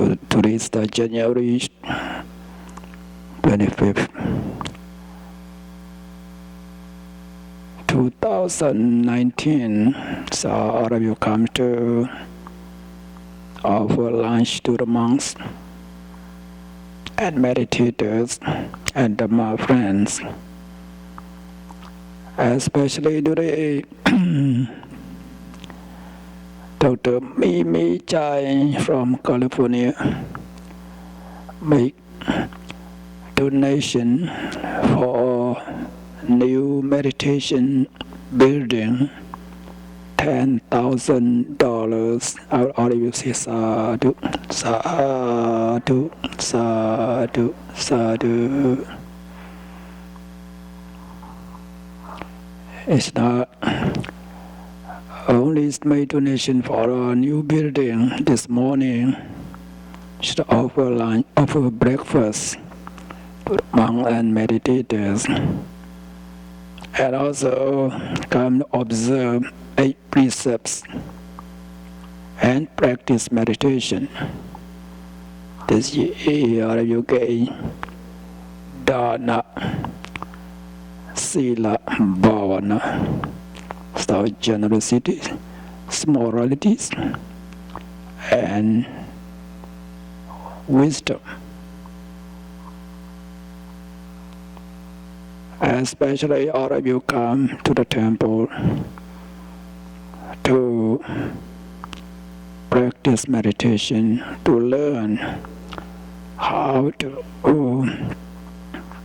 Today is the January 25th, 2019. So all of you come to offer lunch to the monks and meditators and my friends. Especially today, Dr. Mimi Chaiya from California make donation for new meditation building, $10,000. All of you say sadhu, sadhu, sadhu, sadhu. It's not only made donation for a new building this morning. Should offer lunch, offer breakfast to the monks and meditators, and also come observe 8 precepts and practice meditation. This year, all of you gain dana, sila, bhavana, so generosity, moralities, and wisdom. Especially all of you come to the temple to practice meditation, to learn how to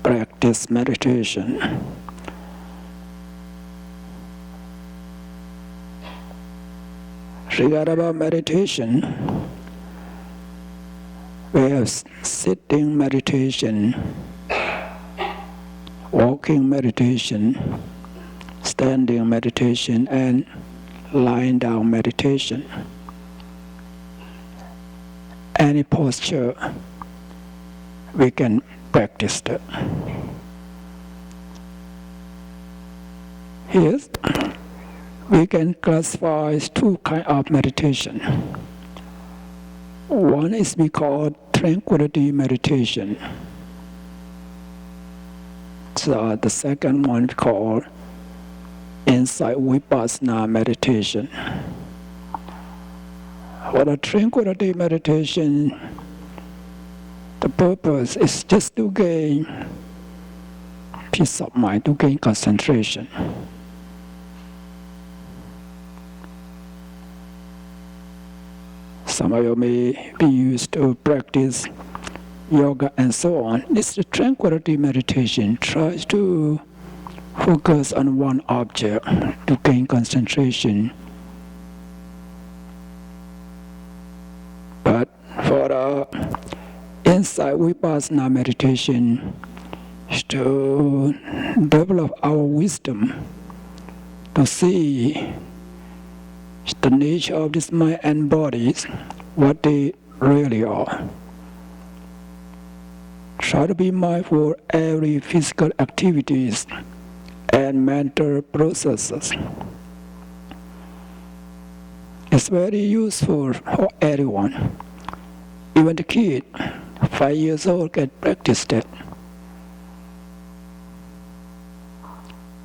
practice meditation. Regarding about meditation, we have sitting meditation, walking meditation, standing meditation, and lying down meditation. Any posture we can practice that. Yes, we can classify 2 kinds of meditation. One is we call tranquility meditation. So the second one is called insight vipassana meditation. For the tranquility meditation, the purpose is just to gain peace of mind, to gain concentration. Some of you may be used to practice yoga and so on. This tranquility meditation tries to focus on one object to gain concentration. But for the insight vipassana meditation is to develop our wisdom to see the nature of this mind and bodies, what they really are. Try to be mindful of every physical activities and mental processes. It's very useful for everyone. Even the kid, 5 years old, can practice that.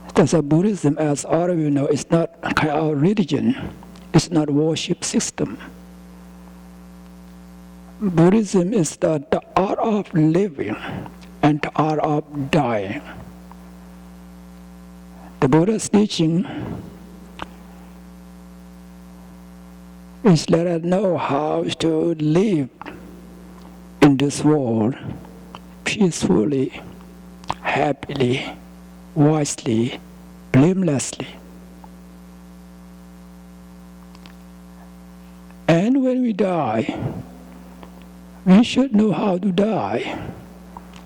Because Buddhism, as all of you know, is not a kind of religion. It's not a worship system. Buddhism is the art of living and the art of dying. The Buddha's teaching is let us know how to live in this world peacefully, happily, wisely, blamelessly. And when we die, we should know how to die.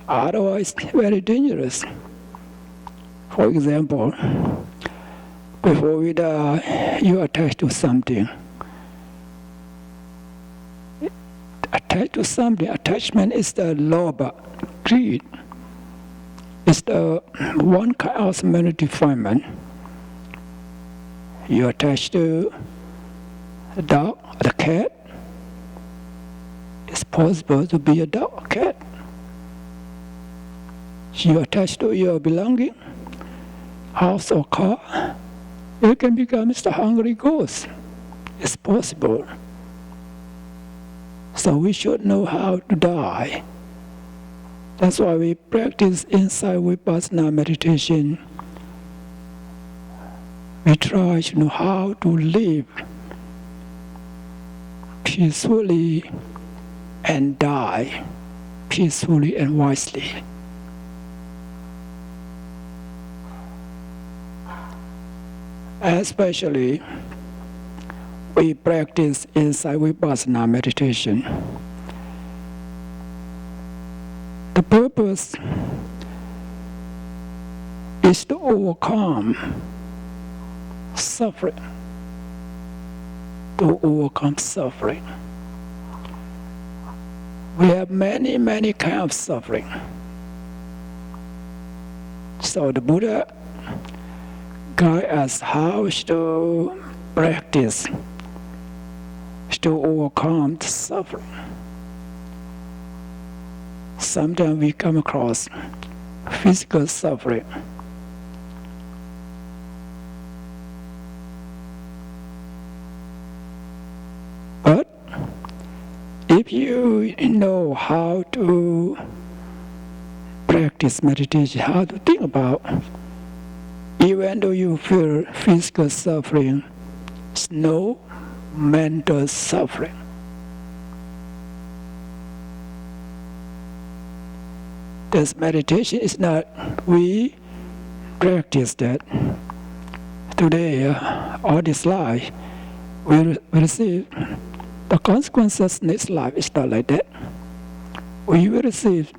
Otherwise, it's very dangerous. For example, before we die, you attach to something. Attached to something, attachment is the lobha, greed. It's the one kind of mental defilement. You attach to the dog, the cat, It's possible to be a dog or cat. You attach to your belonging, house or car, you can become Mr. Hungry Ghost. It's possible. So we should know how to die. That's why we practice inside Vipassana meditation. We try to know how to live peacefully and die peacefully and wisely. Especially, we practice inside Vipassana meditation. The purpose is to overcome suffering. To overcome suffering. We have many, many kinds of suffering. So the Buddha guide us how to practice to overcome the suffering. Sometimes we come across physical suffering. But if you know how to practice meditation, how to think about, even though you feel physical suffering, it's no mental suffering. This meditation is not, we practice that. Today, all this life, we receive the consequences next life. It's not like that. We will receive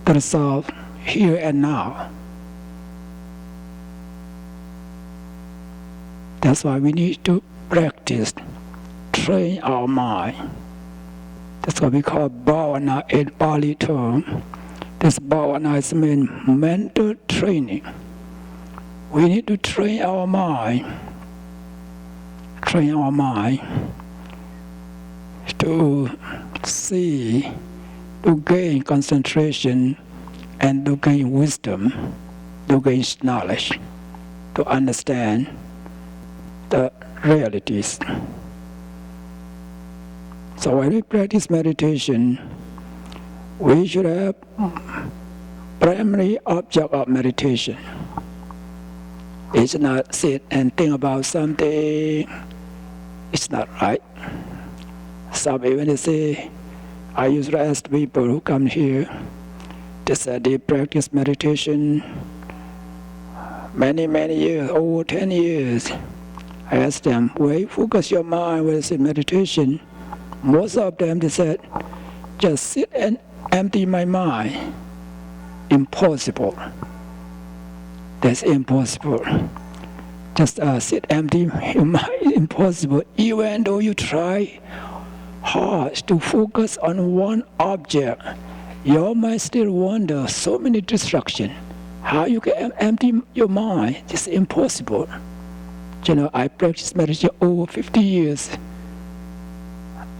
the result here and now. That's why we need to practice, train our mind. That's what we call bhavana in Pali term. This bhavana is mean mental training. We need to train our mind to see, to gain concentration, and to gain wisdom, to gain knowledge, to understand the realities. So when we practice meditation, we should have primary object of meditation. It's not sit and think about something. It's not right. Some even say, I usually ask people who come here, they said they practice meditation many, many years, over 10 years. I asked them, where you focus your mind when you say meditation? Most of them, they said, just sit and empty my mind. Impossible. That's impossible. Just sit empty your mind. Impossible. Even though you try hard to focus on one object, your mind still wanders. So many distractions. How you can empty your mind? It's impossible. You know, I practice meditation over 50 years.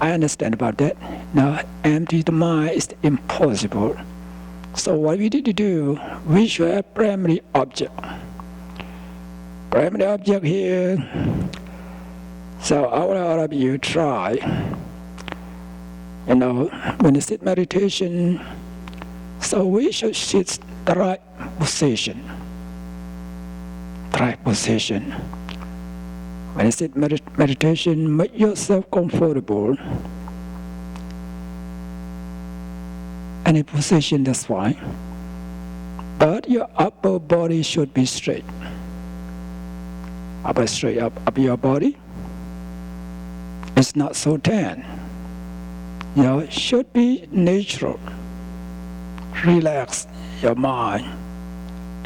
I understand about that. Now, empty the mind is impossible. So what we need to do, we should have primary object. Primary object here. So all of you try. You know, when you sit meditation, so we should sit the right position. The right position. When you sit meditation, make yourself comfortable. Any position, that's fine. But your upper body should be straight. Straight up your body. It's not so tan. You know, it should be natural. Relax your mind,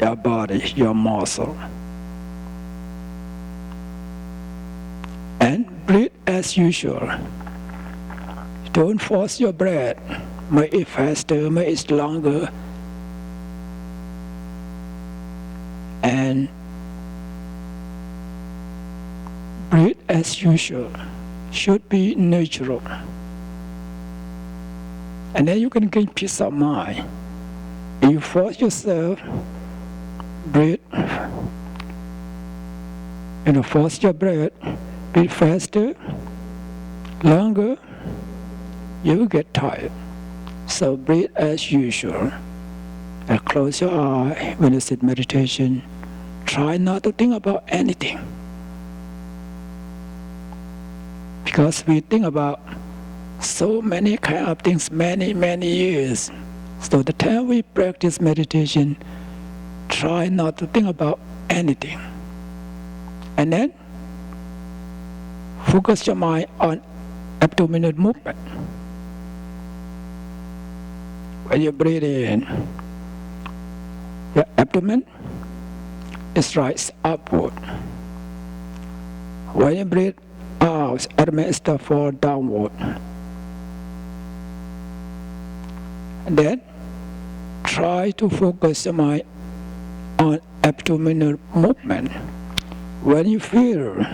your body, your muscle. And breathe as usual. Don't force your breath. Make it faster, make it longer. And breathe as usual. Should be natural. And then you can gain peace of mind. If you force yourself, breathe, force your breath, breathe faster, longer, you will get tired. So breathe as usual. And close your eye when you sit meditation. Try not to think about anything. Because we think about so many kind of things many years. So the time we practice meditation, try not to think about anything. And then focus your mind on abdominal movement. When you breathe in, your abdomen is rise upward. When you breathe out, abdomen is to fall downward. And then try to focus your mind on abdominal movement. When you feel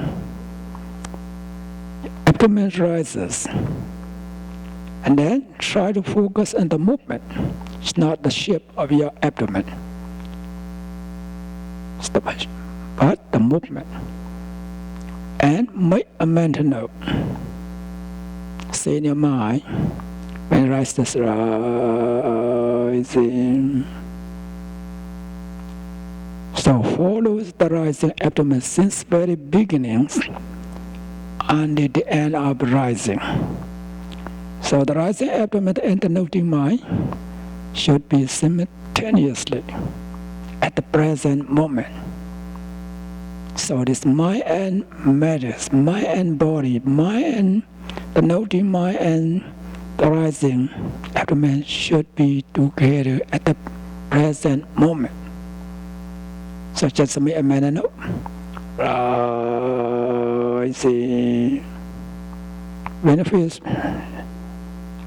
abdomen rises, and then try to focus on the movement. It's not the shape of your abdomen, but the movement. And make a mental note. Say in your mind, when rises, rising. So follow the rising abdomen since very beginnings until the end of rising. So the rising abdomen and the noting mind should be simultaneously at the present moment. So this mind and matters, mind and body, mind and the noting mind and the rising abdomen should be together at the present moment. So just make a mental note. Rising. When it feels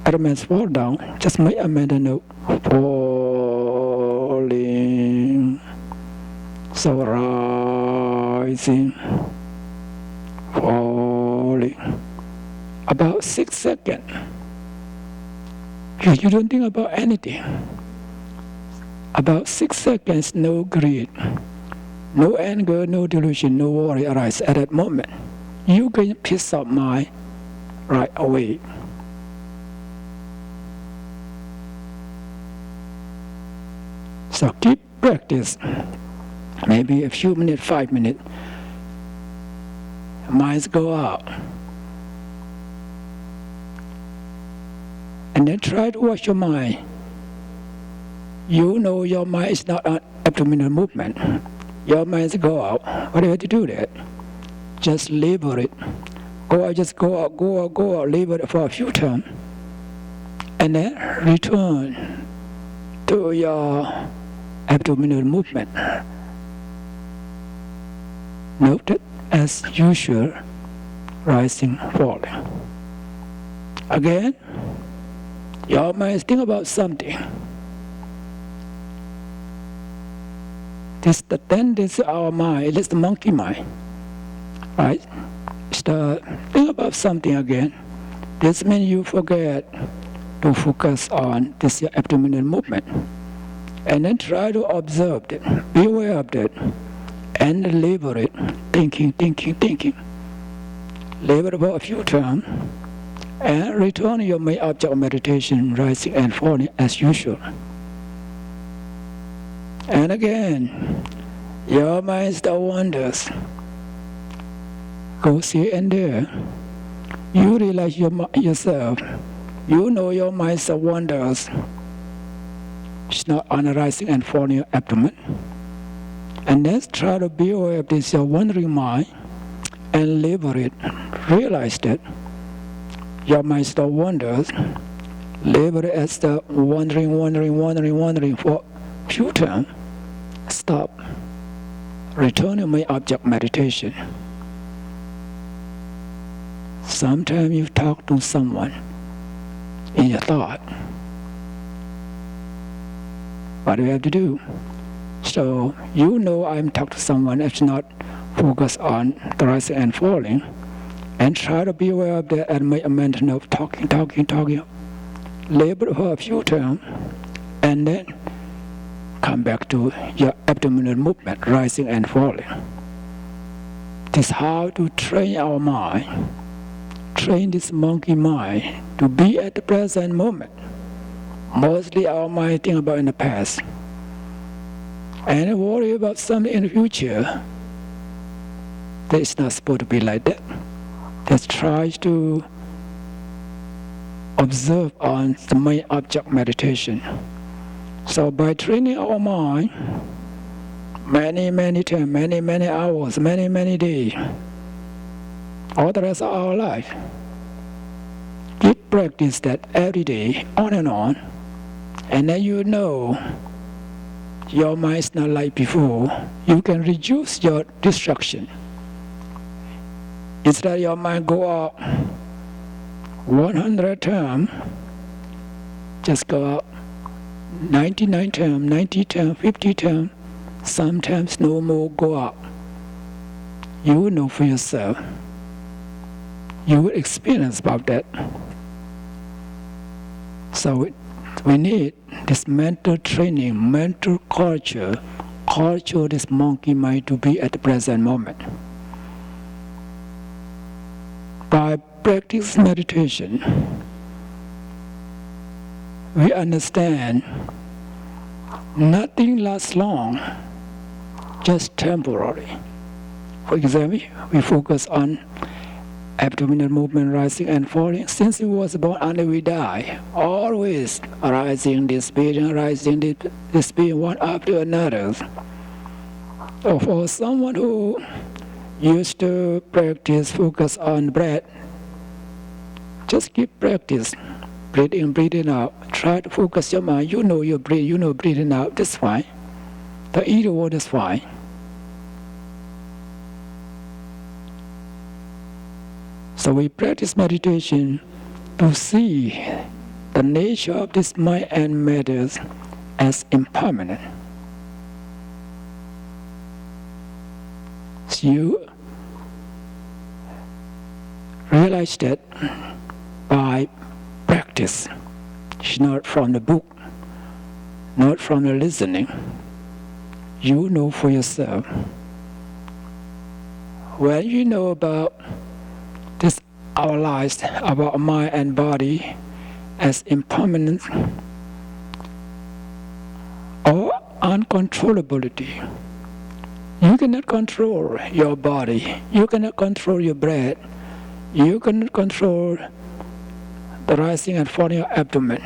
abdomen fall down, just make a mental note. Falling. So rising. Falling. About 6 seconds. You don't think about anything. About 6 seconds, no greed, no anger, no delusion, no worry arise at that moment. You gain peace of mind right away. So keep practice. Maybe a few minutes, 5 minutes. Minds go out. And then try to watch your mind. You know your mind is not an abdominal movement. Your minds go out. What do you have to do that? Just label it. Go out, just go out, label it for a few times. And then return to your abdominal movement. Note it as usual, rising, falling. Again, your mind think about something. This is the tendency of our mind, it's the monkey mind. Right? Think about something again. This means you forget to focus on this abdominal movement. And then try to observe it, be aware of it, and label it, thinking. Label it about a few times, and return your main object of meditation, rising and falling as usual. And again, your mind still wanders. Goes here and there. You realize yourself. You know your mind still wanders. It's not on the rising and falling your abdomen. And then try to be aware of this your wandering mind and label it. Realize that your mind still wanders. Label it as the wandering for a few times. Stop. Return to my object meditation. Sometimes you talk to someone in your thought. What do you have to do? So you know I'm talking to someone that's not focused on the rising and falling, and try to be aware of that and make a mental note, talking. labor for a few times, and then come back to your abdominal movement, rising and falling. This is how to train our mind, train this monkey mind to be at the present moment. Mostly our mind think about in the past and worry about something in the future. That is not supposed to be like that. Just try to observe on the main object meditation. So by training our mind, many times, many hours, many days, all the rest of our life, keep practice that every day, on, and then you know your mind is not like before. You can reduce your distraction. Instead your mind go out 100 times, just go out 99 times, 90 times, 50 times, sometimes no more go up. You will know for yourself. You will experience about that. So we need this mental training, mental culture this monkey mind to be at the present moment. By practice meditation, we understand nothing lasts long, just temporary. For example, we focus on abdominal movement rising and falling. Since we was born until we die, always rising, disappearing, rising, disappearing, one after another. So for someone who used to practice focus on breath, just keep practice. Breathe in, breathing out. Try to focus your mind. You know you breathe, you know breathing out, that's fine. The either word is fine. So we practice meditation to see the nature of this mind and matters as impermanent. So you realize that by practice, it's not from the book, not from the listening. You know for yourself. When you know about this, our lives, about mind and body as impermanent or uncontrollability, you cannot control your body, you cannot control your breath, you cannot control the rising and falling of abdomen.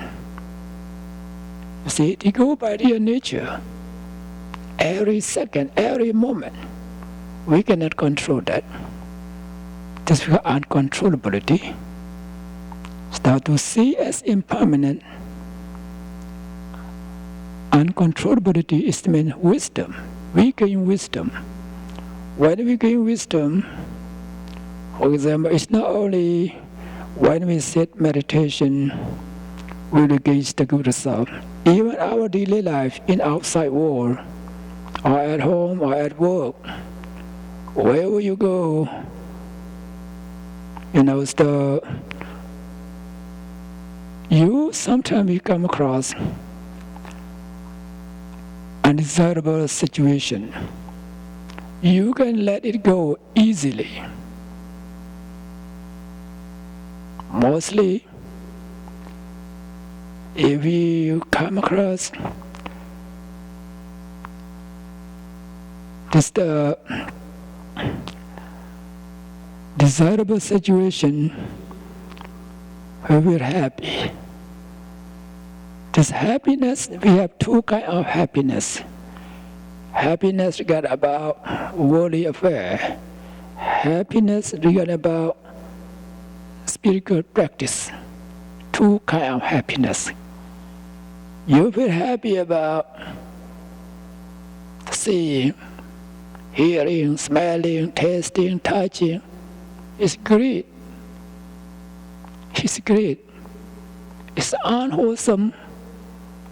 You see, you go by their nature. Every second, every moment, we cannot control that. This is uncontrollability. Start to see as impermanent. Uncontrollability is the main wisdom. We gain wisdom. When we gain wisdom, for example, it's not only when we sit meditation, we will gauge the good result. Even our daily life in outside world, or at home or at work, wherever you go, you sometimes come across undesirable situation. You can let it go easily. Mostly, if you come across this desirable situation where we're happy. This happiness, we have two kinds of happiness. Happiness regarding about worldly affair. Happiness regarding about spiritual practice. Two kinds of happiness. You feel happy about seeing, hearing, smelling, tasting, touching. It's great. It's great. It's unwholesome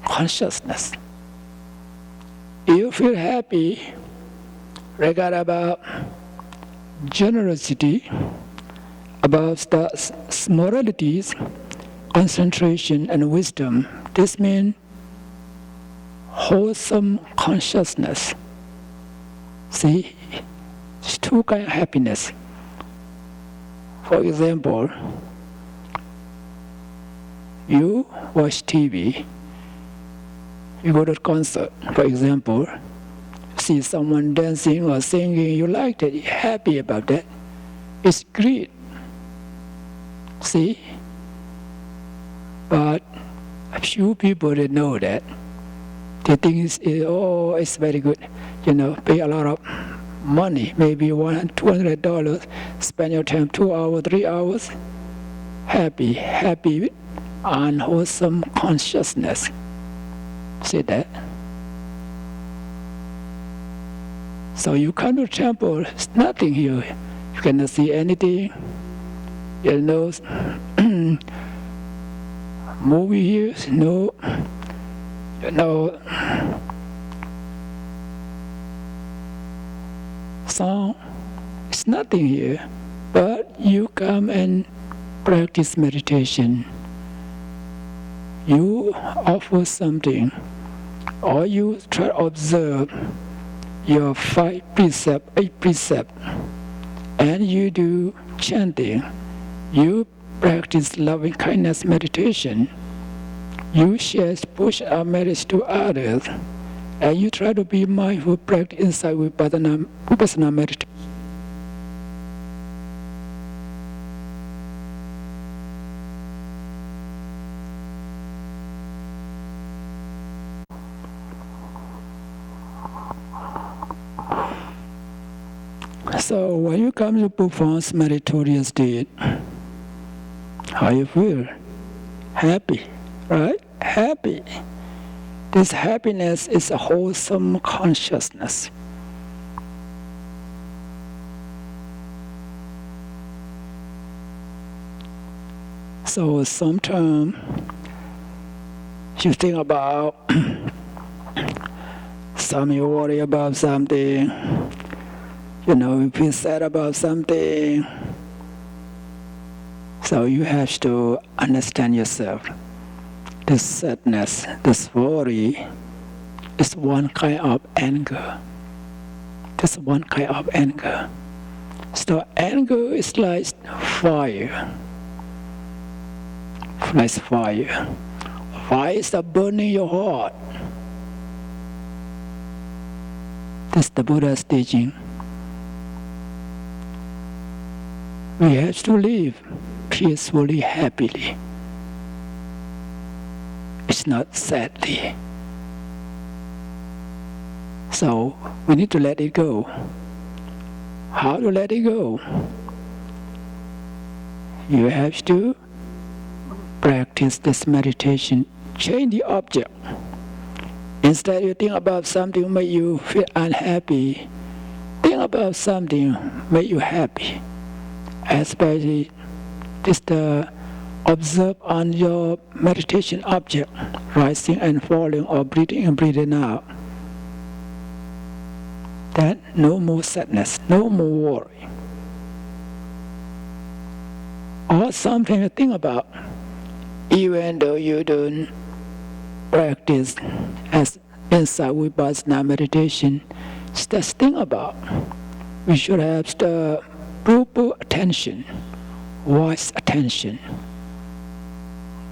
consciousness. You feel happy regard about generosity, about the moralities. concentration and wisdom. This means wholesome consciousness. See, it's two kinds of happiness. For example, you watch TV, you go to a concert, for example, see someone dancing or singing, you like it, you're happy about that. It's great. See? But a few people they know that. They think it's very good. Pay a lot of money, maybe $100, $200, spend your time 2 hours, 3 hours, happy with unwholesome consciousness. See that? So you come to the temple, there's nothing here. You cannot see anything. Movie here, no. Song, it's nothing here. But you come and practice meditation. You offer something, or you try to observe your 5 precepts, 8 precepts, and you do chanting. You practice loving kindness meditation. You share push our message to others, and you try to be mindful, practice inside vipassana meditation. So when you come to perform meritorious deed, how you feel? Happy, right? Happy. This happiness is a wholesome consciousness. So sometimes you think about you worry about something, you feel sad about something. So you have to understand yourself. This sadness, this worry is one kind of anger. This one kind of anger. So anger is like fire. Like fire. Fire is burning your heart. This is the Buddha's teaching. We have to live peacefully, happily. It's not sadly. So we need to let it go. How to let it go? You have to practice this meditation. Change the object. Instead you think about something make you feel unhappy. Think about something make you happy. Especially observe on your meditation object, rising and falling or breathing and breathing out. Then no more sadness, no more worry. Or something to think about, even though you don't practice as inside vipassana meditation, just think about. We should have the proper attention, wise attention.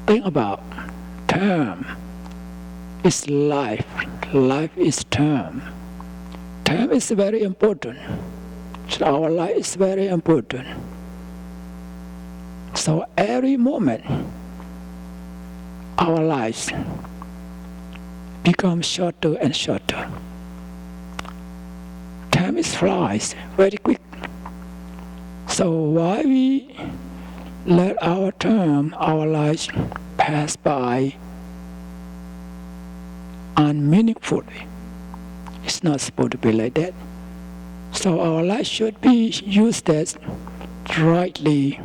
Think about term. It's life. Life is term. Term is very important. So our life is very important. So every moment, our lives become shorter and shorter. Time is flies very quick. So why we let our term, our lives pass by unmeaningfully? It's not supposed to be like that. So our life should be used as rightly,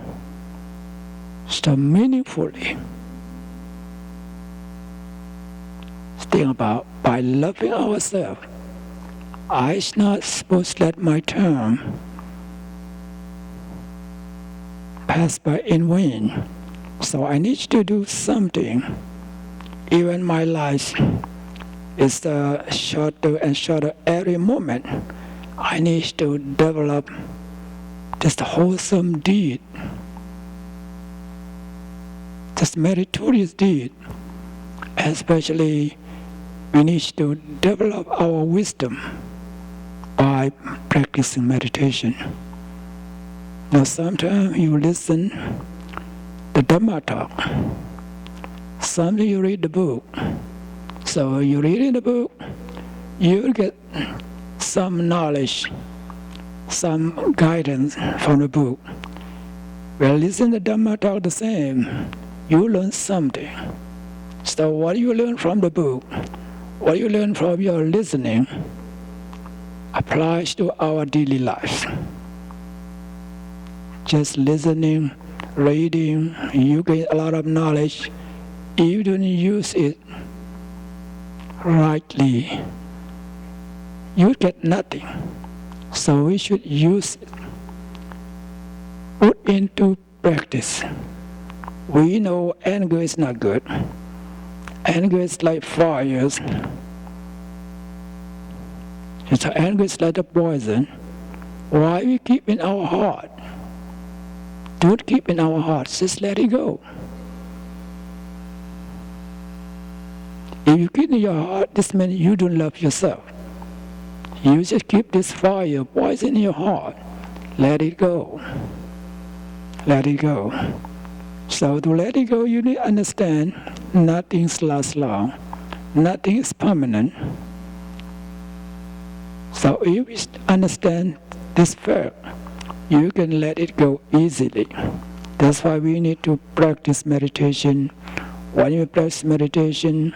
so meaningfully. Think about by loving ourselves. I'm not supposed to let my term pass by in vain. So I need to do something. Even my life is shorter and shorter every moment. I need to develop this wholesome deed, this meritorious deed. Especially, we need to develop our wisdom by practicing meditation. Now, sometimes you listen the Dhamma talk. Sometimes you read the book. So you read in the book, you get some knowledge, some guidance from the book. Well, listen to Dhamma talk the same. You learn something. So what you learn from the book, what you learn from your listening, applies to our daily lives. Just listening, reading, you get a lot of knowledge. If you don't use it rightly, you get nothing. So we should use it, put into practice. We know anger is not good. Anger is like fires. Anger is like a poison. Why we keep in our heart? Don't keep in our hearts, just let it go. If you keep in your heart, this means you don't love yourself. You just keep this fire, poison in your heart. Let it go. Let it go. So to let it go, you need to understand nothing lasts long. Nothing is permanent. So if you understand this fact, you can let it go easily. That's why we need to practice meditation. When you practice meditation,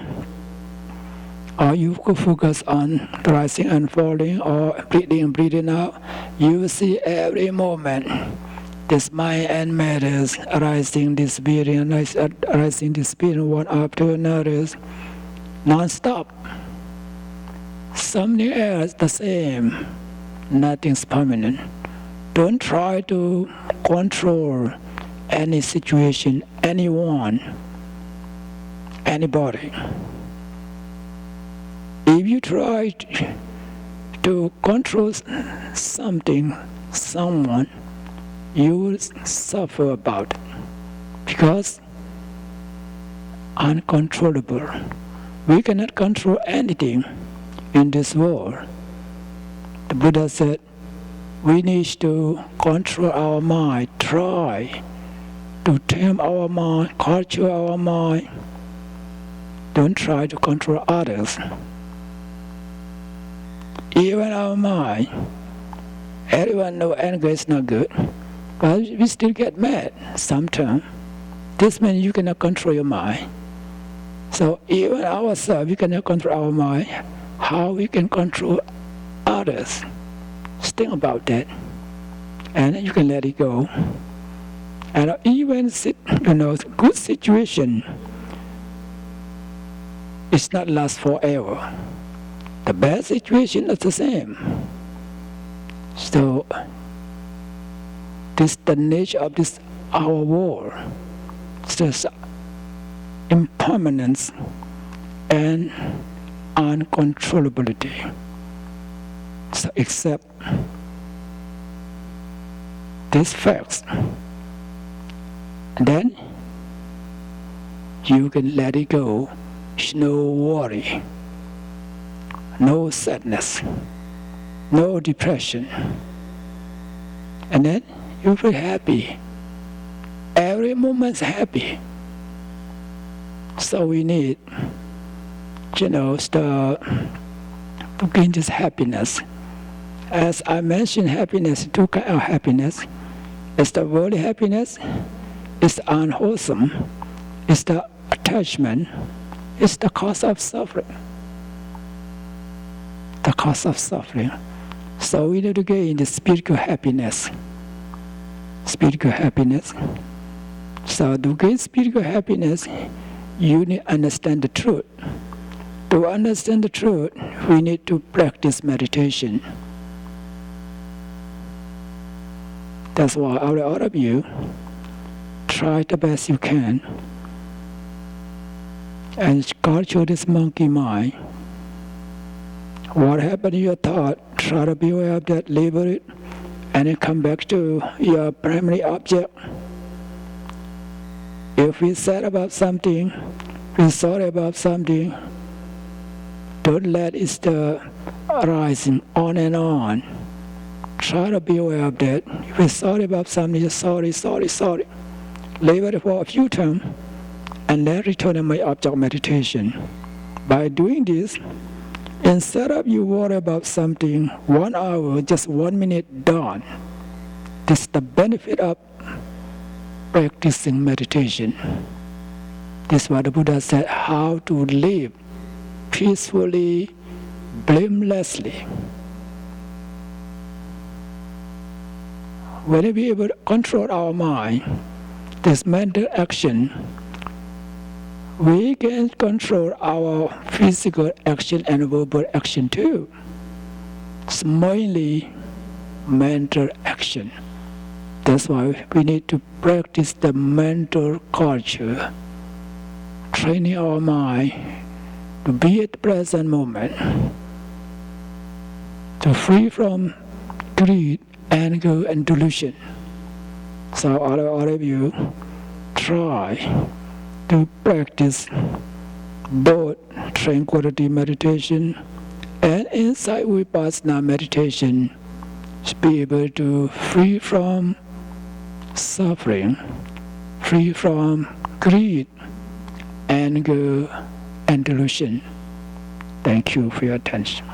or you focus on rising and falling, or breathing out, you will see every moment this mind and matters arising, disappearing, arising, disappearing, one after another, non-stop. Something else the same. Nothing's permanent. Don't try to control any situation, anyone, anybody. If you try to control something, someone, you will suffer about it because uncontrollable. We cannot control anything in this world. The Buddha said, we need to control our mind, try to tame our mind, culture our mind. Don't try to control others. Even our mind, everyone knows anger is not good, but we still get mad sometimes. This means you cannot control your mind. So even ourselves, we cannot control our mind. How we can control others? Just think about that, and you can let it go. And even good situation, it's not last forever. The bad situation is the same. So this the nature of this our world. It's just impermanence and uncontrollability. So accept these facts. And then you can let it go. There's no worry, no sadness, no depression. And then you'll be happy. Every moment's happy. So we need, to gain this happiness. As I mentioned, happiness, two kinds of happiness. It's the worldly happiness, it's the unwholesome, it's the attachment, it's the cause of suffering. The cause of suffering. So we need to gain the spiritual happiness. Spiritual happiness. So to gain spiritual happiness, you need to understand the truth. To understand the truth, we need to practice meditation. That's why all of you try the best you can and culture this monkey mind. What happened in your thought, try to be aware of that, label it, and then come back to your primary object. If we sad about something, we're sorry about something, don't let it arising on and on. Try to be aware of that. If we're sorry about something, just sorry. Label it for a few times, and then return to my object meditation. By doing this, instead of you worry about something 1 hour, just 1 minute done. This is the benefit of practicing meditation. This is what the Buddha said, how to live peacefully, blamelessly. When we are able to control our mind, this mental action, we can control our physical action and verbal action too. It's mainly mental action. That's why we need to practice the mental culture, training our mind to be at the present moment, to free from greed, anger, and delusion. So all of you try to practice both tranquility meditation and insight vipassana meditation to be able to free from suffering, free from greed, anger, and delusion. Thank you for your attention.